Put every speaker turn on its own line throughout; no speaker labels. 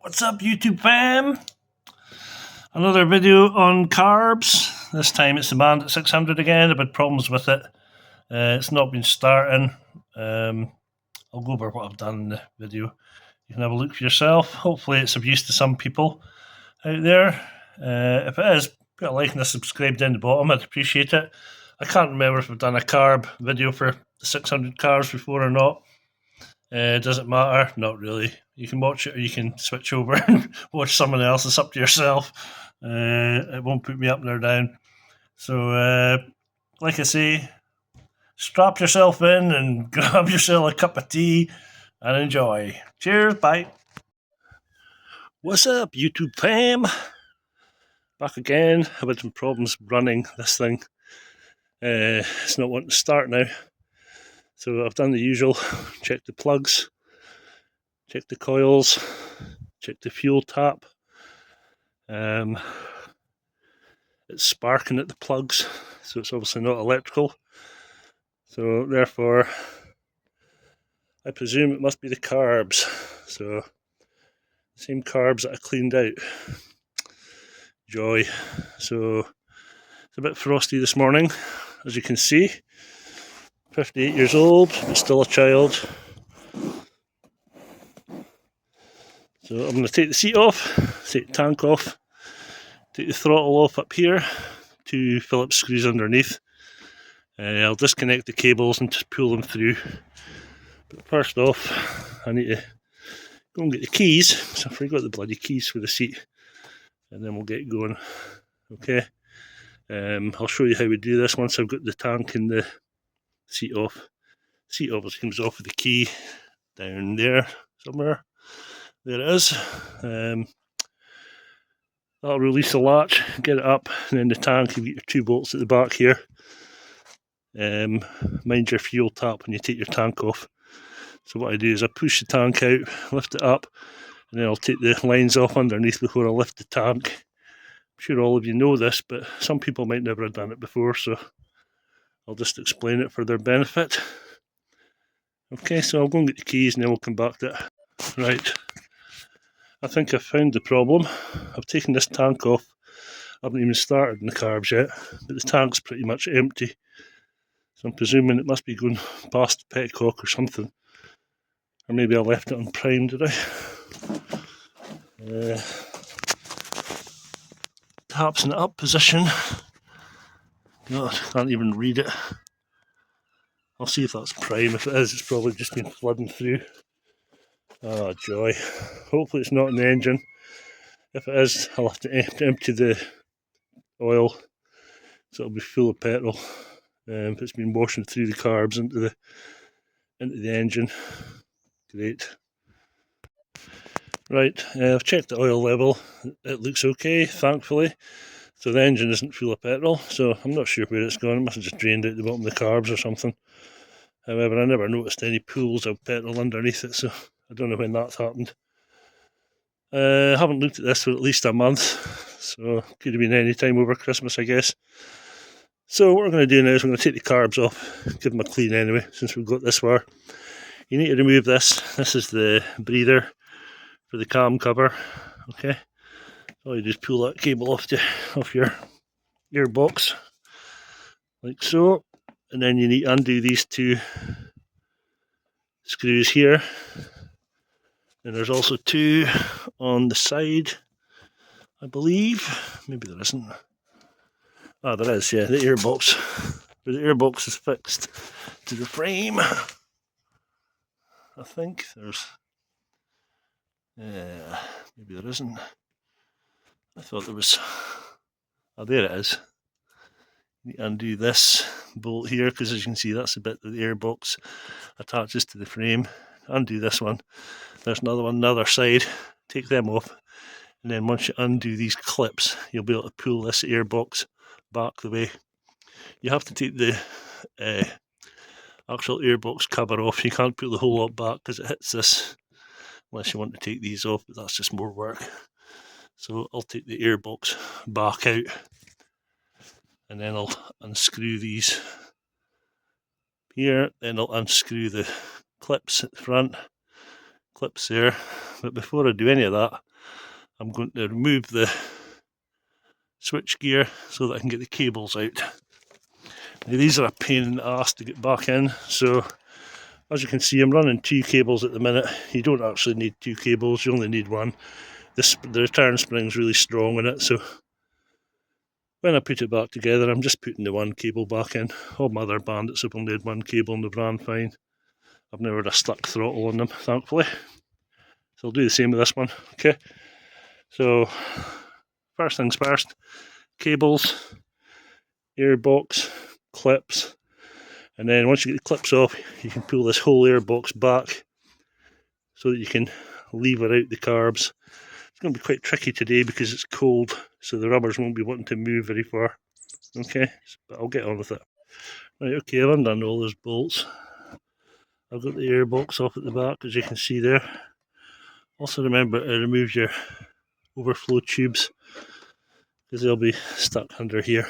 What's up, YouTube fam? Another video on carbs. This time it's the Bandit 600 again. I've had problems with it. It's not been starting. I'll go over what I've done in the video. You can have a look for yourself. Hopefully it's of use to some people out there. If it is, put a like and a subscribe down the bottom. I'd appreciate it. I can't remember if I've done a carb video for the 600 carbs before or not. Does it matter? Not really. You can watch it or you can switch over and watch someone else. It's up to yourself. It won't put me up nor down. So, like I say, strap yourself in and grab yourself a cup of tea and enjoy. Cheers, bye. What's up, YouTube fam? Back again. I've had some problems running this thing. It's not wanting to start now. So I've done the usual, check the plugs, check the coils, check the fuel tap. It's sparking at the plugs, so it's obviously not electrical. So therefore, I presume it must be the carbs. So same carbs that I cleaned out. Joy. So it's a bit frosty this morning, as you can see. 58 years old, but still a child. So I'm going to take the seat off, take the tank off, take the throttle off up here, 2 Phillips screws underneath. I'll disconnect the cables and just pull them through. But first off, I need to go and get the keys, so I forgot the bloody keys for the seat, and then we'll get going. Okay, I'll show you how we do this once I've got the tank and the seat off. The seat obviously comes off with the key down there somewhere. There it is. That'll release the latch, get it up, and then the tank, you've got your 2 bolts at the back here. Mind your fuel tap when you take your tank off. So what I do is I push the tank out, lift it up, and then I'll take the lines off underneath before I lift the tank. I'm sure all of you know this, but some people might never have done it before, so I'll just explain it for their benefit. Okay, so I'll go and get the keys and then we'll come back to it. Right, I think I've found the problem. I've taken this tank off. I haven't even started in the carbs yet, but the tank's pretty much empty. So I'm presuming it must be going past the petcock or something. Or maybe I left it unprimed, did I? Taps in the up position. God, I can't even read it. I'll see if that's prime. If it is, it's probably just been flooding through. Oh, joy. Hopefully it's not in the engine. If it is, I'll have to empty the oil, so it'll be full of petrol. It's been washing through the carbs into the engine. Great. Right, I've checked the oil level. It looks okay, thankfully. So the engine isn't full of petrol, so I'm not sure where it's gone. It must have just drained out the bottom of the carbs or something. However, I never noticed any pools of petrol underneath it, so I don't know when that's happened. I haven't looked at this for at least a month, so could have been any time over Christmas, I guess. So what we're going to do now is we're going to take the carbs off, give them a clean anyway, since we've got this far. You need to remove this. This is the breather for the cam cover. Okay, all you do is pull that cable off your gearbox, like so, and then you need to undo these 2 screws here. And there's also 2 on the side, I believe. Maybe there isn't. Ah, there is, yeah, the airbox. The airbox is fixed to the frame. I think there's... maybe there isn't. I thought there was... Oh, there it is. You undo this bolt here, because as you can see, that's the bit that the airbox attaches to the frame. Undo this one. There's another one on the other side. Take them off. And then once you undo these clips, you'll be able to pull this airbox back the way. You have to take the actual airbox cover off. You can't put the whole lot back because it hits this, unless you want to take these off, but that's just more work. So I'll take the airbox back out, and then I'll unscrew these here, then I'll unscrew the clips at the front, clips there. But before I do any of that, I'm going to remove the switch gear so that I can get the cables out. Now, these are a pain in the ass to get back in, so as you can see, I'm running 2 cables at the minute. You don't actually need 2 cables, you only need 1. The return spring's really strong in it, so when I put it back together, I'm just putting the 1 cable back in. All my other Bandits have only had 1 cable and they've ran fine. I've never had a stuck throttle on them, thankfully. So I'll do the same with this one. Okay, so first things first, cables, airbox, clips, and then once you get the clips off, you can pull this whole airbox back so that you can lever out the carbs. It's going to be quite tricky today because it's cold, so the rubbers won't be wanting to move very far. Okay, but I'll get on with it. Right, okay, I've undone all those bolts. I've got the airbox off at the back, as you can see there. Also remember to remove your overflow tubes, because they'll be stuck under here.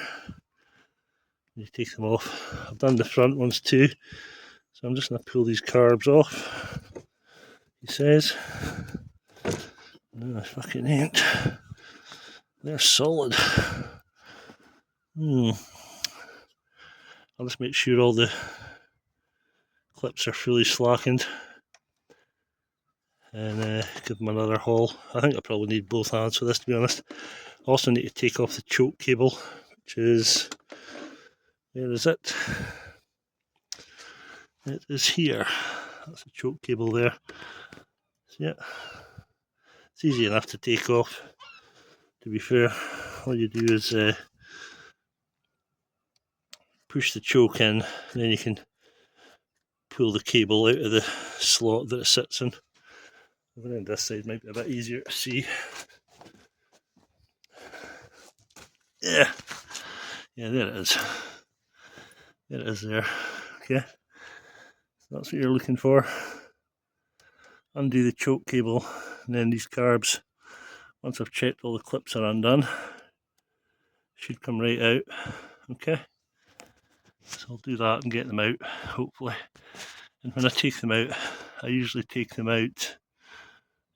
You take them off. I've done the front ones too, so I'm just going to pull these carbs off. He says, no, I fucking ain't. They're solid. I'll just make sure all the clips are fully slackened and give them another haul. I think I probably need both hands for this, to be honest. I also need to take off the choke cable, which is, where is it? It is here. That's a choke cable there. So yeah, it's easy enough to take off, to be fair. All you do is push the choke in, and then you can pull the cable out of the slot that it sits in. Over on this side might be a bit easier to see. Yeah, there it is. There it is there. Okay, so that's what you're looking for. Undo the choke cable, and then these carbs, once I've checked all the clips are undone, should come right out. Okay, so I'll do that and get them out, hopefully. And when I take them out, I usually take them out,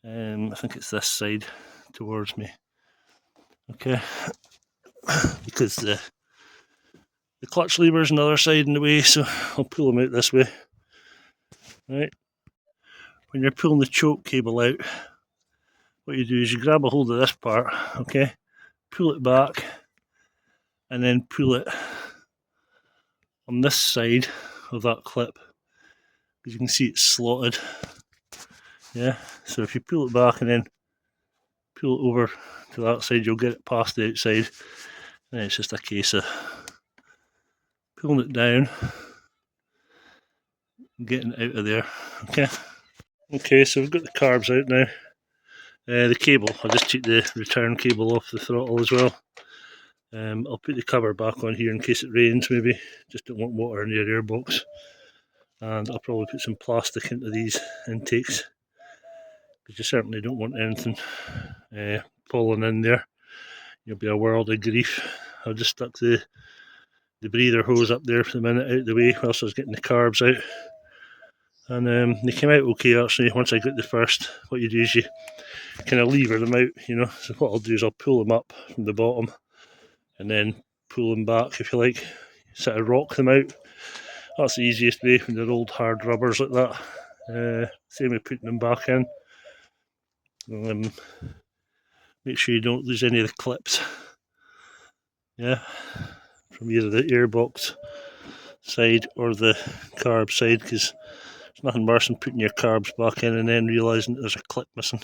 I think it's this side towards me. Okay, because the clutch lever's on the other side in the way, so I'll pull them out this way. Right, when you're pulling the choke cable out, what you do is you grab a hold of this part, okay, pull it back, and then pull it on this side of that clip, because you can see it's slotted. Yeah, so if you pull it back and then pull it over to that side, you'll get it past the outside, and it's just a case of pulling it down and getting it out of there. Okay, so we've got the carbs out now. The cable, I'll just take the return cable off the throttle as well. I'll put the cover back on here in case it rains, maybe. Just don't want water in your airbox. And I'll probably put some plastic into these intakes, because you certainly don't want anything falling in there. You'll be a world of grief. I've just stuck the breather hose up there for the minute out of the way whilst I was getting the carbs out. And they came out okay actually. Once I got the first, what you do is you kind of lever them out, you know. So what I'll do is I'll pull them up from the bottom and then pull them back, if you like, sort of rock them out. That's the easiest way when they're old hard rubbers like that. Same with putting them back in. Make sure you don't lose any of the clips. Yeah, from either the airbox side or the carb side, because there's nothing worse than putting your carbs back in and then realising that there's a clip missing.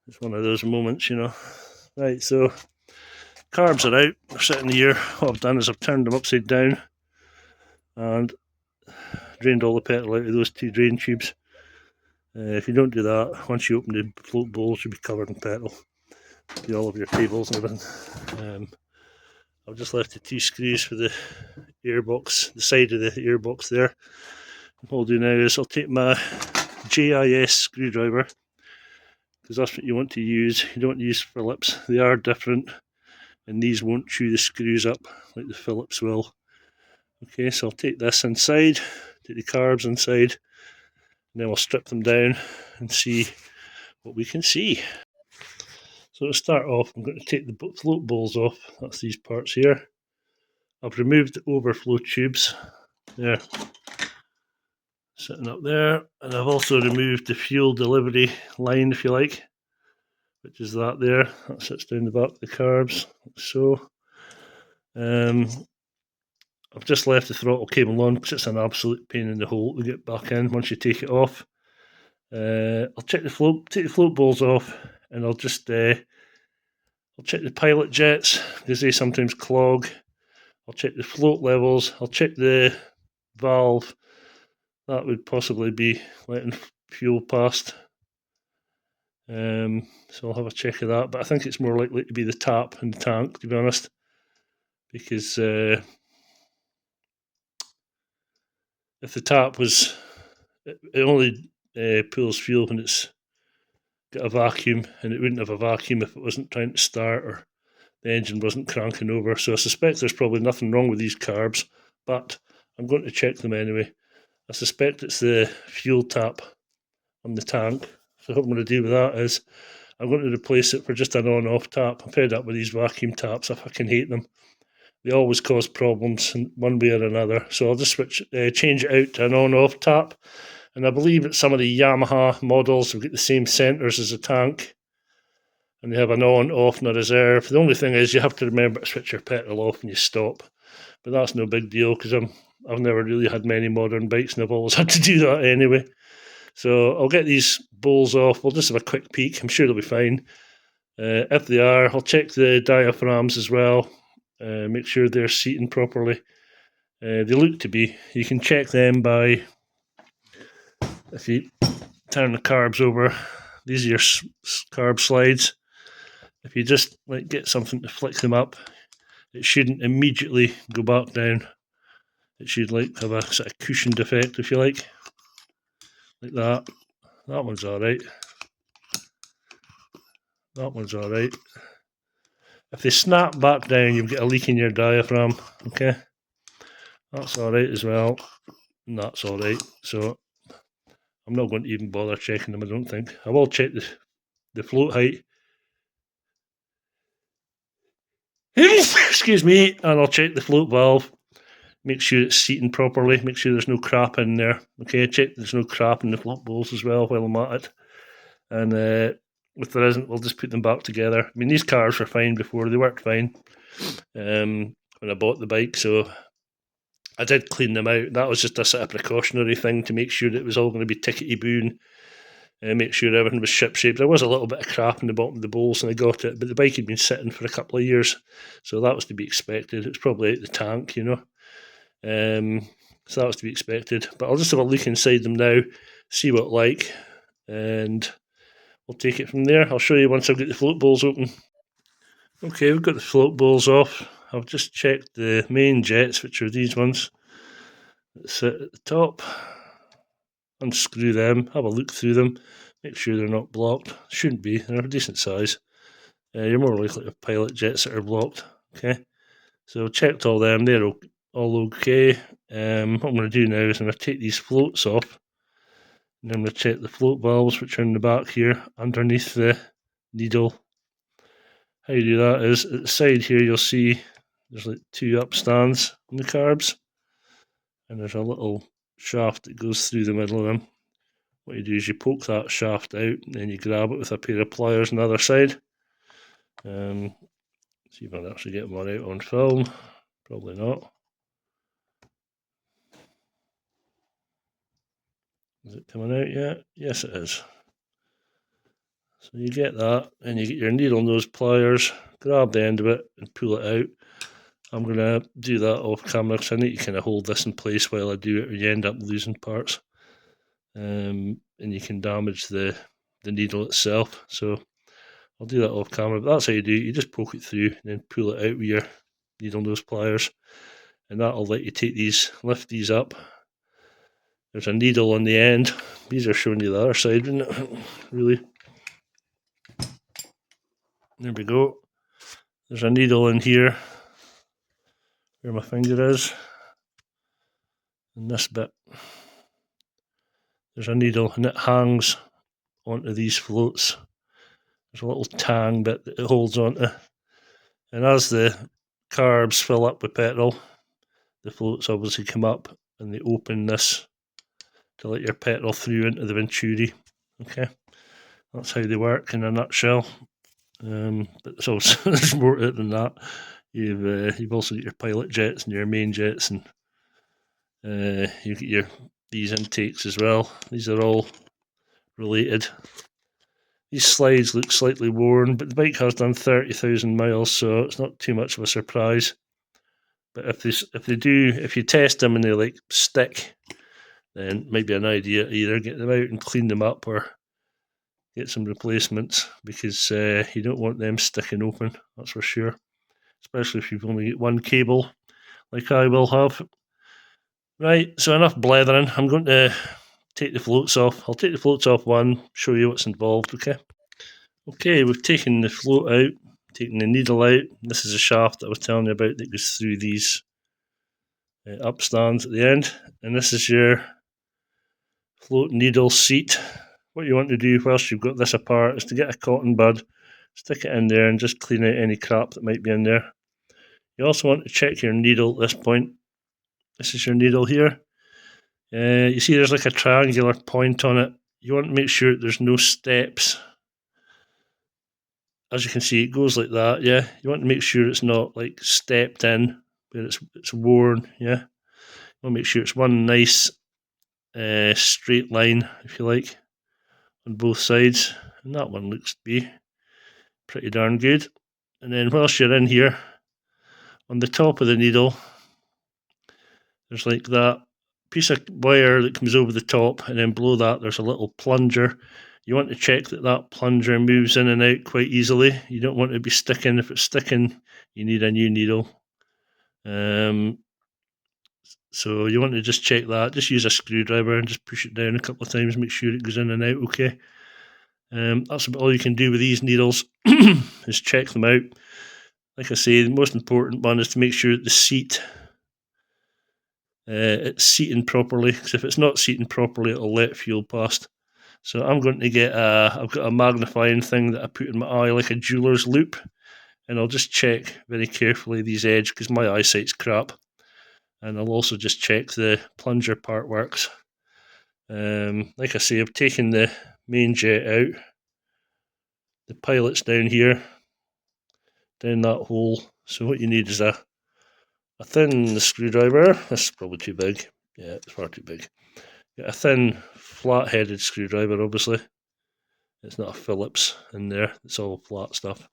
It's one of those moments, you know. Right, so carbs are out, they're sitting here. What I've done is I've turned them upside down and drained all the petrol out of those 2 drain tubes. If you don't do that, once you open the float bowls, you'll be covered in petrol. Do all of your cables and everything. I've just left the 2 screws for the airbox, the side of the airbox there. What I'll do now is I'll take my JIS screwdriver, because that's what you want to use. You don't want to use Phillips, they are different, and these won't chew the screws up like the Phillips will. Okay, so I'll take this inside, take the carbs inside, and then we'll strip them down and see what we can see. So to start off, I'm going to take the float bowls off. That's these parts here. I've removed the overflow tubes there, sitting up there, and I've also removed the fuel delivery line, if you like, which is that there. That sits down the back of the carbs, like so. I've just left the throttle cable on because it's an absolute pain in the hole to get back in once you take it off. I'll check take the float bowls off, and I'll just I'll check the pilot jets because they sometimes clog. I'll check the float levels. I'll check the valve. That would possibly be letting fuel past. So I'll have a check of that, but I think it's more likely to be the tap in the tank, to be honest, because if the tap was, it only pulls fuel when it's got a vacuum, and it wouldn't have a vacuum if it wasn't trying to start or the engine wasn't cranking over. So I suspect there's probably nothing wrong with these carbs, but I'm going to check them anyway. I suspect it's the fuel tap on the tank. So what I'm going to do with that is I'm going to replace it for just an on-off tap. I'm fed up with these vacuum taps. I fucking hate them. They always cause problems in one way or another. So I'll just change it out to an on-off tap. And I believe that some of the Yamaha models have got the same centres as the tank, and they have an on-off and a reserve. The only thing is you have to remember to switch your petrol off when you stop. But that's no big deal because I've never really had many modern bikes and I've always had to do that anyway. So I'll get these bowls off. We'll just have a quick peek. I'm sure they'll be fine. If they are, I'll check the diaphragms as well. Make sure they're seating properly. They look to be. You can check them by, if you turn the carbs over, these are your carb slides. If you just get something to flick them up, it shouldn't immediately go back down. It should have a sort of cushioned effect, if you like that. That one's alright. That one's alright. If they snap back down, you've got a leak in your diaphragm, okay? That's alright as well, and that's alright. So I'm not going to even bother checking them, I don't think. I will check the float height. Excuse me, and I'll check the float valve. Make sure it's seating properly, make sure there's no crap in there. Okay, check there's no crap in the float bowls as well while I'm at it. And if there isn't, we'll just put them back together. I mean, these cars were fine before, they worked fine when I bought the bike, so I did clean them out. That was just a sort of precautionary thing to make sure that it was all going to be tickety-boo and make sure everything was ship-shape. There was a little bit of crap in the bottom of the bowls and I got it, but the bike had been sitting for a couple of years, so that was to be expected. It was probably out the tank, you know. So that was to be expected. But I'll just have a look inside them now, see what like, and we'll take it from there. I'll show you once I've got the float bowls open. Okay, we've got the float bowls off. I've just checked the main jets, which are these ones that sit at the top. Unscrew them, have a look through them, make sure they're not blocked. Shouldn't be, they're a decent size. You're more likely to have pilot jets that are blocked. Okay, so checked all them, they're all okay. What I'm going to do now is I'm going to take these floats off, and I'm going to check the float valves, which are in the back here, underneath the needle. How you do that is, at the side here you'll see there's like two upstands in the carbs, and there's a little shaft that goes through the middle of them. What you do is you poke that shaft out, and then you grab it with a pair of pliers on the other side. See if I can actually get one out on film. Probably not. Is it coming out yet? Yes, it is. So you get that, and you get your needle nose pliers, grab the end of it, and pull it out. I'm going to do that off camera because I need to kind of hold this in place while I do it, or you end up losing parts. And you can damage the needle itself. So I'll do that off camera, but that's how you do it. You just poke it through and then pull it out with your needle nose pliers, and that'll let you lift these up. There's a needle on the end. These are showing you the other side, isn't it? Really. There we go. There's a needle in here where my finger is, and this bit. There's a needle and it hangs onto these floats. There's a little tang bit that it holds onto. And as the carbs fill up with petrol, the floats obviously come up and they open this to let your petrol through into the venturi. Okay, that's how they work in a nutshell. But there's more to it than that. You've also got your pilot jets and your main jets, and you get these intakes as well. These are all related. These slides look slightly worn, but the bike has done 30,000 miles, so it's not too much of a surprise. But if you test them and they like stick, then it might be an idea to either get them out and clean them up or get some replacements, because you don't want them sticking open, that's for sure. Especially if you've only got one cable, like I will have. Right, so enough blethering. I'm going to take the floats off. I'll take the floats off one, show you what's involved, okay? Okay, we've taken the float out, taken the needle out. This is a shaft that I was telling you about that goes through these upstands at the end. And this is your float needle seat. What you want to do whilst you've got this apart is to get a cotton bud, stick it in there and just clean out any crap that might be in there. You also want to check your needle at this point. This is your needle here. You see there's like a triangular point on it. You want to make sure that there's no steps. As you can see, it goes like that, yeah. You want to make sure it's not like stepped in, but it's worn, yeah. You want to make sure it's one nice straight line, if you like, on both sides. And that one looks to be pretty darn good. And then whilst you're in here, on the top of the needle, there's like that piece of wire that comes over the top, and then below that there's a little plunger. You want to check that that plunger moves in and out quite easily. You don't want to be sticking. If it's sticking, you need a new needle. So you want to just check that. Just use a screwdriver and just push it down a couple of times, make sure it goes in and out okay. That's about all you can do with these needles, is check them out. Like I say, the most important one is to make sure that the seat, it's seating properly, because if it's not seating properly, it'll let fuel past. So I'm going to get I've got a magnifying thing that I put in my eye, like a jeweler's loupe, and I'll just check very carefully these edges, because my eyesight's crap. And I'll also just check the plunger part works. Like I say, I've taken the main jet out. The pilot's down here, down that hole. So what you need is a thin screwdriver. This is probably too big. Yeah, it's far too big. Get a thin, flat-headed screwdriver, obviously. It's not a Phillips in there. It's all flat stuff.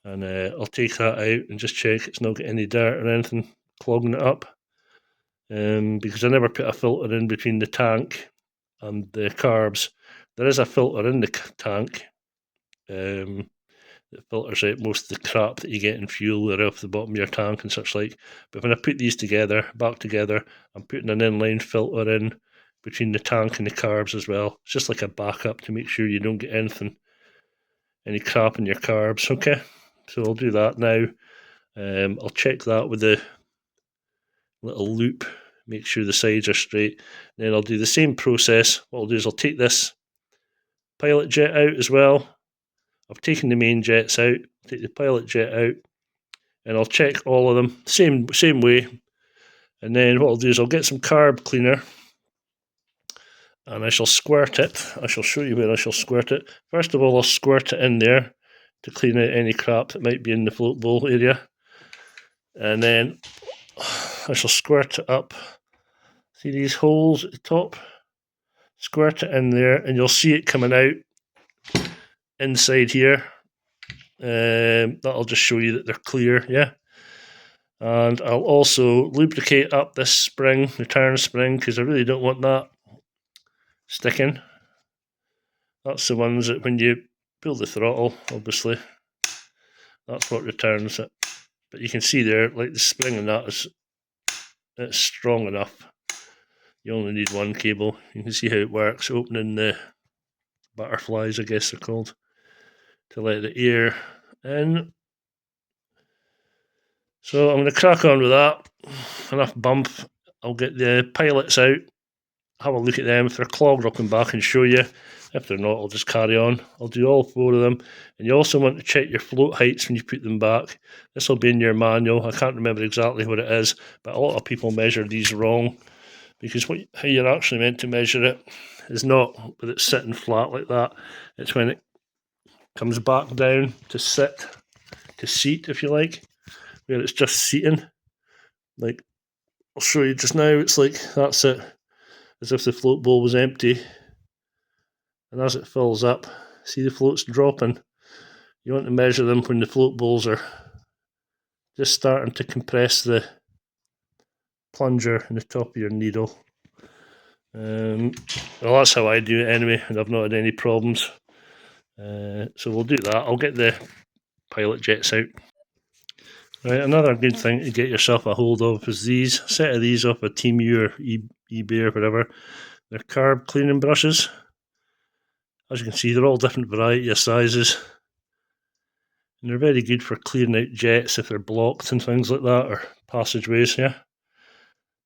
And I'll take that out and just check it's not got any dirt or anything clogging it up. Because I never put a filter in between the tank and the carbs. There is a filter in the tank that filters out most of the crap that you get in fuel or off the bottom of your tank and such like. But when I put these back together, I'm putting an inline filter in between the tank and the carbs as well. It's just like a backup to make sure you don't get any crap in your carbs, okay? So I'll do that now. I'll check that with the little loop, make sure the sides are straight. Then I'll do the same process. What I'll do is I'll take this pilot jet out as well. I've taken the main jets out, take the pilot jet out, and I'll check all of them same way. And then what I'll do is I'll get some carb cleaner and I shall squirt it. I shall show you where I shall squirt it. First of all, I'll squirt it in there to clean out any crap that might be in the float bowl area. And then I shall squirt it up. See these holes at the top? Squirt it in there and you'll see it coming out inside here. That'll just show you that they're clear, yeah. And I'll also lubricate up this spring, the turn spring, because I really don't want that sticking. That's the ones that when you pull the throttle, obviously, that's what returns it. But you can see there, like the spring in that it's strong enough. You only need one cable. You can see how it works, opening the butterflies, I guess they're called, to let the air in. So I'm going to crack on with that. Enough bump. I'll get the pilots out have a look at them. If they're clogged, I'll come back and show you. If they're not, I'll just carry on. I'll do all 4 of them. And you also want to check your float heights when you put them back. This will be in your manual. I can't remember exactly what it is, but a lot of people measure these wrong, because how you're actually meant to measure it is not with it sitting flat like that. It's when it comes back down to seat, if you like, where it's just seating. Like, I'll show you just now, it's like, that's it, as if the float bowl was empty. And as it fills up, see the floats dropping. You want to measure them when the float bowls are just starting to compress the plunger in the top of your needle. Well, that's how I do it anyway, and I've not had any problems. So we'll do that. I'll get the pilot jets out. Right, another good thing to get yourself a hold of is these. A set of these off of Temu or eBay or whatever. They're carb cleaning brushes. As you can see, they're all different variety of sizes. And they're very good for clearing out jets if they're blocked and things like that, or passageways, yeah.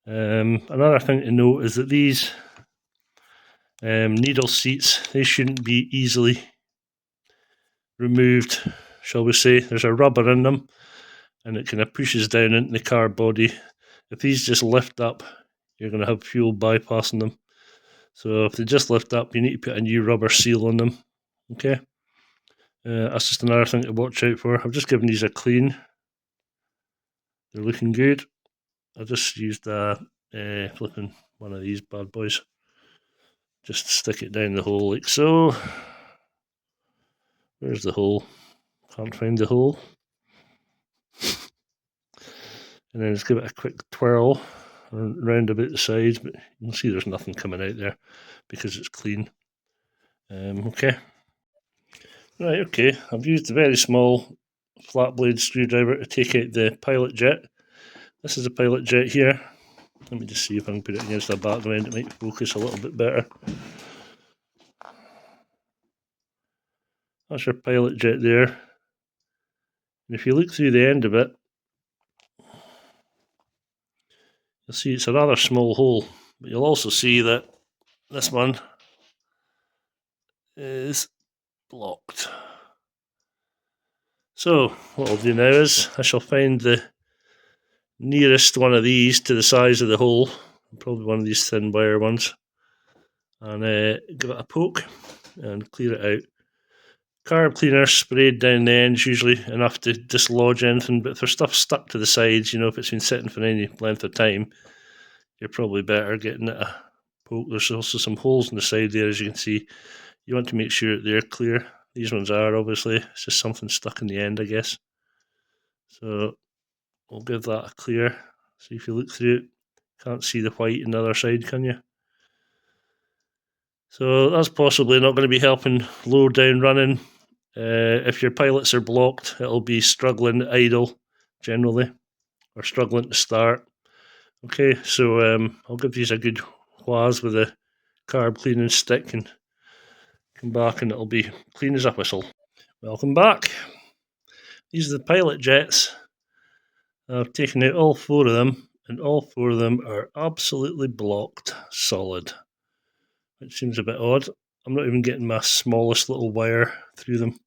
Another thing to note is that these needle seats, they shouldn't be easily removed, shall we say. There's a rubber in them, and it kind of pushes down into the car body. If these just lift up, you're going to have fuel bypassing them. So if they just lift up, you need to put a new rubber seal on them. Okay, that's just another thing to watch out for. I've just given these a clean. They're looking good. I just used flipping one of these bad boys. Just stick it down the hole like so. Where's the hole? Can't find the hole. And then just give it a quick twirl round about the sides, but you can see there's nothing coming out there because it's clean. Okay. Right, okay. I've used a very small flat blade screwdriver to take out the pilot jet. This is a pilot jet here. Let me just see if I can put it against the background. It might focus a little bit better. That's your pilot jet there. And if you look through the end of it, you'll see it's a rather small hole. But you'll also see that this one is blocked. So what I'll do now is I shall find the nearest one of these to the size of the hole, probably one of these thin wire ones, and give it a poke and clear it out. Carb cleaner sprayed down the ends, usually enough to dislodge anything, but if there's stuff stuck to the sides, if it's been sitting for any length of time, you're probably better getting it a poke. There's also some holes in the side there, as you can see. You want to make sure that they're clear. These ones are, obviously. It's just something stuck in the end, I guess. So we'll give that a clear. See, if you look through it, can't see the white on the other side, can you? So that's possibly not going to be helping low down running. If your pilots are blocked, it'll be struggling to idle generally, or struggling to start. Okay, so I'll give these a good whazz with a carb cleaning stick and come back, and it'll be clean as a whistle. Welcome back. These are the pilot jets. I've taken out all 4 of them, and all 4 of them are absolutely blocked solid, which seems a bit odd. I'm not even getting my smallest little wire through them.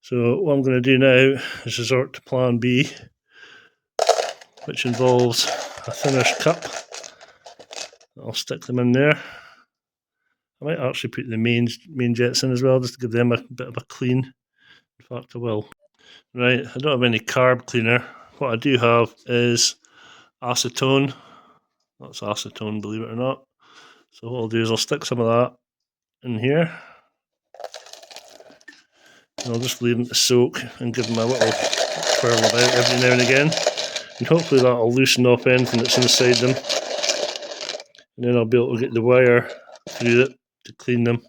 So what I'm going to do now is resort to plan B, which involves a thinner's cup. I'll stick them in there. I might actually put the main jets in as well, just to give them a bit of a clean. In fact, I will. Right, I don't have any carb cleaner. What I do have is acetone. That's acetone, believe it or not. So what I'll do is I'll stick some of that in here. And I'll just leave them to soak and give them a little twirl about every now and again. And hopefully that'll loosen off anything that's inside them. And then I'll be able to get the wire through it to clean them.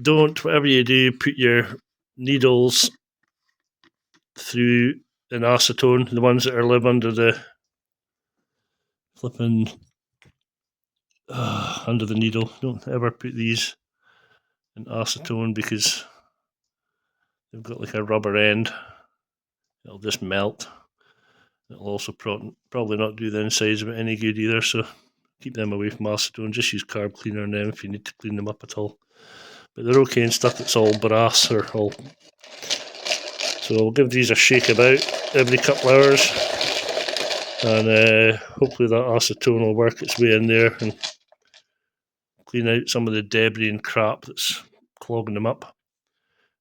Don't, whatever you do, put your needles through an acetone, the ones that are live under the flipping under the needle. Don't ever put these in acetone because they've got like a rubber end. It'll just melt. It'll also probably not do the insides of it any good either, so keep them away from acetone. Just use carb cleaner on them if you need to clean them up at all. But they're okay and stuff that's all brass or all. So we'll give these a shake about every couple of hours, and hopefully that acetone will work its way in there and clean out some of the debris and crap that's clogging them up.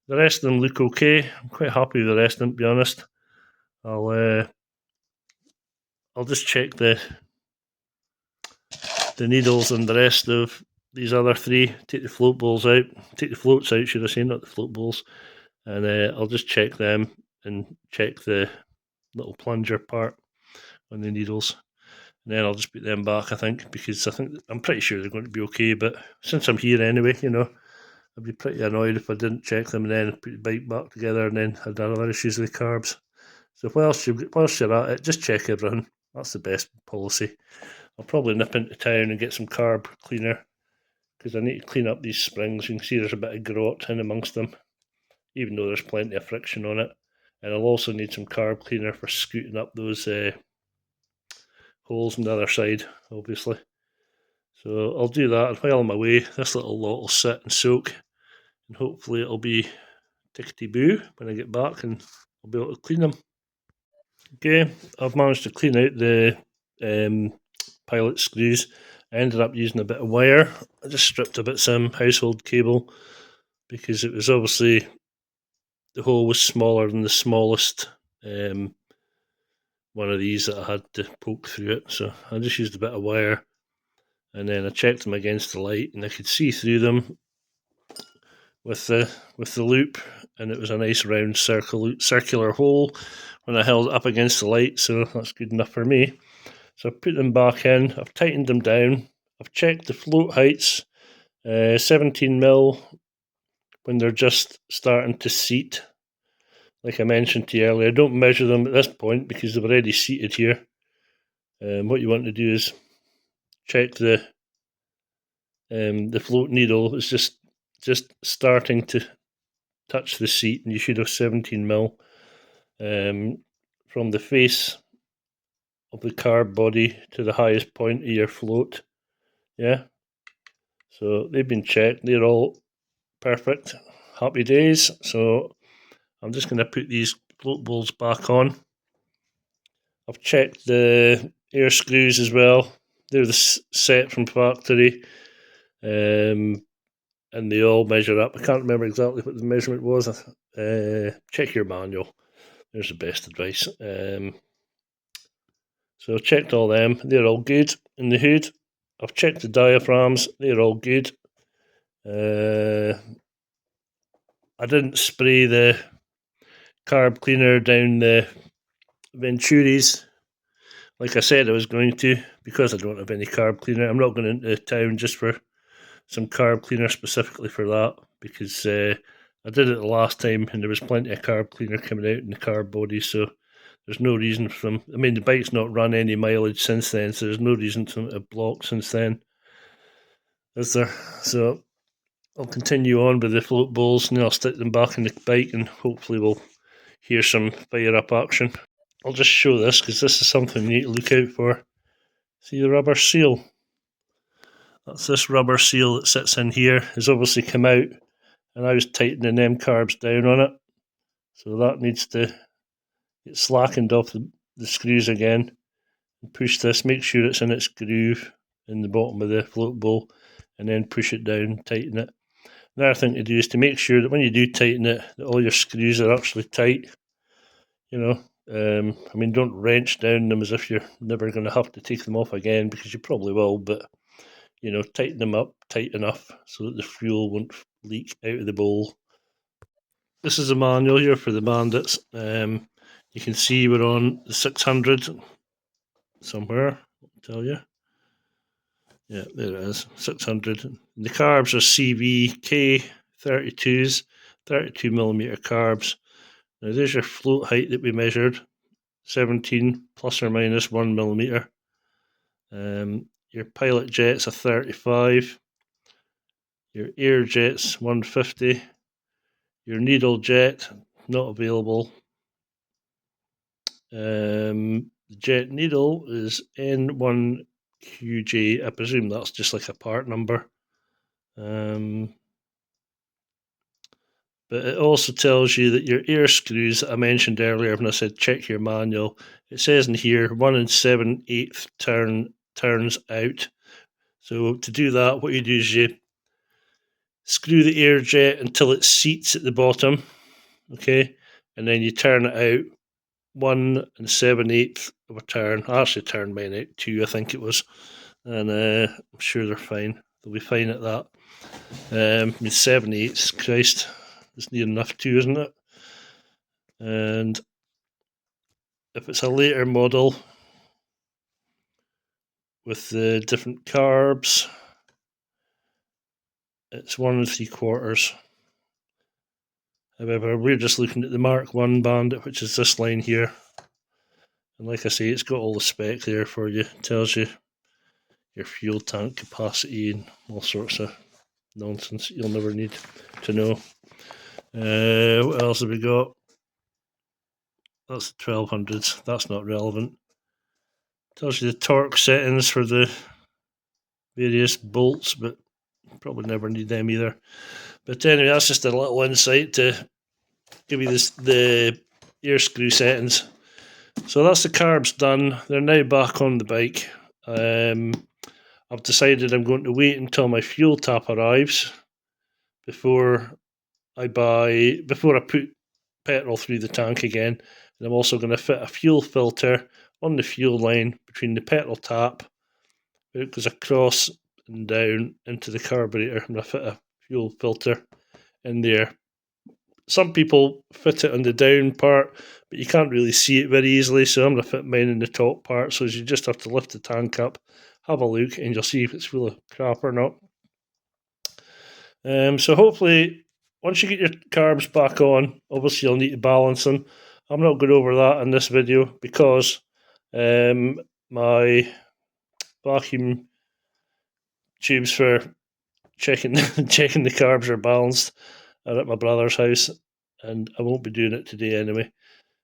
The rest of them look okay. I'm quite happy with the rest of them, to be honest. I'll just check the needles and the rest of these other three. Take the float balls out. Take the floats out, should I say, not the float balls. And I'll just check them and check the little plunger part on the needles. And then I'll just put them back, I think, because I'm pretty sure they're going to be okay. But since I'm here anyway, I'd be pretty annoyed if I didn't check them and then put the bike back together and then had other issues with the carbs. So whilst you're at it, just check everything. That's the best policy. I'll probably nip into town and get some carb cleaner because I need to clean up these springs. You can see there's a bit of grot in amongst them, even though there's plenty of friction on it. And I'll also need some carb cleaner for scooting up those holes on the other side, obviously. So I'll do that, and while I'm away, this little lot will sit and soak, and hopefully it'll be tickety-boo when I get back and I'll be able to clean them. Okay, I've managed to clean out the pilot screws. I ended up using a bit of wire. I just stripped a bit of some household cable because it was obviously, the hole was smaller than the smallest one of these that I had to poke through it. So I just used a bit of wire, and then I checked them against the light and I could see through them with the loop, and it was a nice round circular hole when I held it up against the light, so that's good enough for me. So I've put them back in, I've tightened them down, I've checked the float heights, 17mm when they're just starting to seat. Like I mentioned to you earlier, don't measure them at this point because they've already seated here. What you want to do is check the float needle is just starting to touch the seat, and you should have 17mm from the face of the carb body to the highest point of your float. Yeah, so they've been checked, they're all perfect, happy days. So I'm just going to put these float balls back on. I've checked the air screws as well, they're the set from factory, and they all measure up. I can't remember exactly what the measurement was. Check your manual, there's the best advice. So I've checked all them, they're all good in the hood. I've checked the diaphragms, they're all good. I didn't spray the carb cleaner down the Venturis like I said I was going to, because I don't have any carb cleaner. I'm not going into town just for some carb cleaner specifically for that, because I did it the last time and there was plenty of carb cleaner coming out in the carb body, so there's no reason for them. I mean, the bike's not run any mileage since then, so there's no reason for them to block since then, is there? So I'll continue on with the float balls and then I'll stick them back in the bike and hopefully we'll hear some fire up action. I'll just show this because this is something you need to look out for. See the rubber seal? That's this rubber seal that sits in here has obviously come out, and I was tightening them carbs down on it, so that needs to get slackened off the screws again and push this, make sure it's in its groove in the bottom of the float bowl, and then push it down, tighten it. Another thing to do is to make sure that when you do tighten it, that all your screws are actually tight. I mean, don't wrench down them as if you're never going to have to take them off again, because you probably will, but tighten them up tight enough so that the fuel won't leak out of the bowl. This is a manual here for the Bandits. You can see we're on the 600 somewhere, I'll tell you. Yeah, there it is, 600. And the carbs are CVK 32s, 32mm carbs. Now there's your float height that we measured, 17 plus or minus 1mm. Your pilot jet's a 35. Your air jet's 150. Your needle jet, not available. The jet needle is N1QJ. I presume that's just like a part number. But it also tells you that your air screws that I mentioned earlier when I said check your manual, it says in here 1 7/8 turns out. So to do that, what you do is you screw the air jet until it seats at the bottom, okay, and then you turn it out 1 7/8 of a turn. I actually turned mine out 2, I think it was, and I'm sure they're fine. They'll be fine at that. 7/8, Christ, it's near enough too, isn't it? And if it's a later model with the different carbs, it's 1 3/4. However, we're just looking at the Mark 1 Bandit, which is this line here. And like I say, it's got all the spec there for you. It tells you your fuel tank capacity and all sorts of nonsense you'll never need to know. What else have we got? That's the 1200s. That's not relevant. Tells you the torque settings for the various bolts, but probably never need them either. But anyway, that's just a little insight to give you the air screw settings. So that's the carbs done. They're now back on the bike. I've decided I'm going to wait until my fuel tap arrives before I put petrol through the tank again. And I'm also going to fit a fuel filter on the fuel line between the petrol tap. It goes across and down into the carburetor. I'm going to fit a fuel filter in there. Some people fit it on the down part, but you can't really see it very easily, so I'm going to fit mine in the top part. So you just have to lift the tank up, have a look, and you'll see if it's full of crap or not. So hopefully, once you get your carbs back on, obviously you'll need to balance them. I'm not going over that in this video because my vacuum tubes for checking the carbs are balanced are at my brother's house, and I won't be doing it today anyway.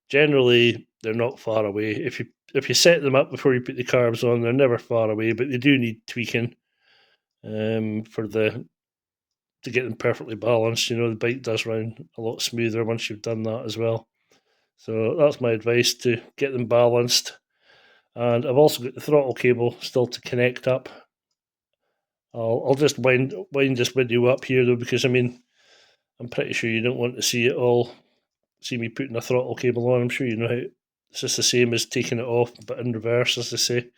Generally, they're not far away. If you set them up before you put the carbs on, they're never far away, but they do need tweaking to get them perfectly balanced. You know, the bike does run a lot smoother once you've done that as well. So that's my advice, to get them balanced. And I've also got the throttle cable still to connect up. I'll just wind this video up here though, because I mean, I'm pretty sure you don't want to see it all. See me putting a throttle cable on. I'm sure you know how it's just the same as taking it off, but in reverse, as they say.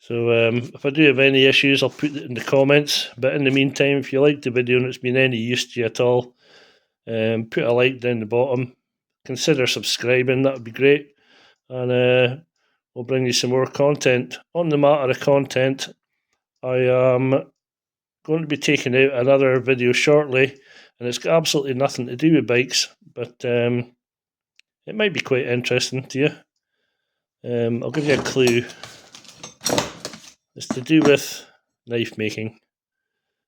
So if I do have any issues, I'll put it in the comments. But in the meantime, if you liked the video and it's been any use to you at all, put a like down the bottom. Consider subscribing, that would be great. And we'll bring you some more content. On the matter of content, I am going to be taking out another video shortly, and it's got absolutely nothing to do with bikes, but it might be quite interesting to you. I'll give you a clue. It's to do with knife making.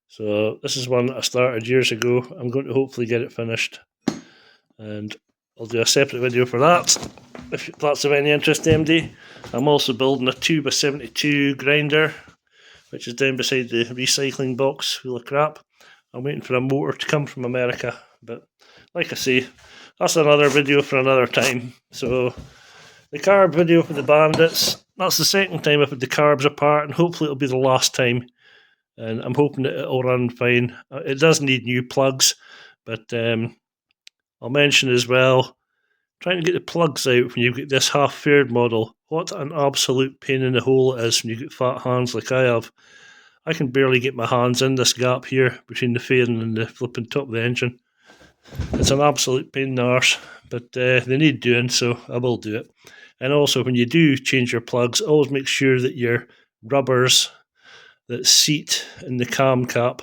So this is one that I started years ago. I'm going to hopefully get it finished, and I'll do a separate video for that, if that's of any interest, MD. I'm also building a 2x72 grinder, which is down beside the recycling box full of crap. I'm waiting for a motor to come from America, but like I say, that's another video for another time. So the carb video for the Bandits, that's the second time I've had the carbs apart, and hopefully it'll be the last time. And I'm hoping that it'll run fine. It does need new plugs, but I'll mention as well, trying to get the plugs out when you've got this half-faired model. What an absolute pain in the hole it is when you've got fat hands like I have. I can barely get my hands in this gap here between the fairing and the flipping top of the engine. It's an absolute pain in the arse, but they need doing, so I will do it. And also, when you do change your plugs, always make sure that your rubbers that seat in the cam cap,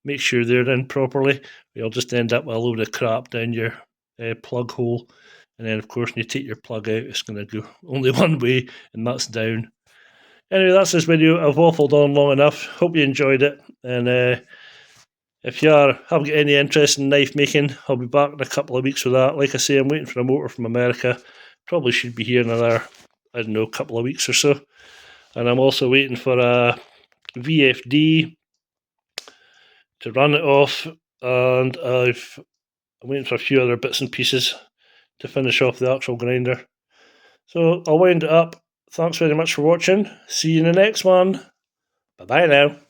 make sure they're in properly. You'll just end up with a load of crap down your plug hole. And then, of course, when you take your plug out, it's going to go only one way, and that's down. Anyway, that's this video. I've waffled on long enough. Hope you enjoyed it. And if you haven't got any interest in knife making, I'll be back in a couple of weeks with that. Like I say, I'm waiting for a motor from America. Probably should be here in I don't know, a couple of weeks or so. And I'm also waiting for a VFD to run it off, and I'm waiting for a few other bits and pieces to finish off the actual grinder. So I'll wind it up. Thanks very much for watching. See you in the next one. Bye-bye now.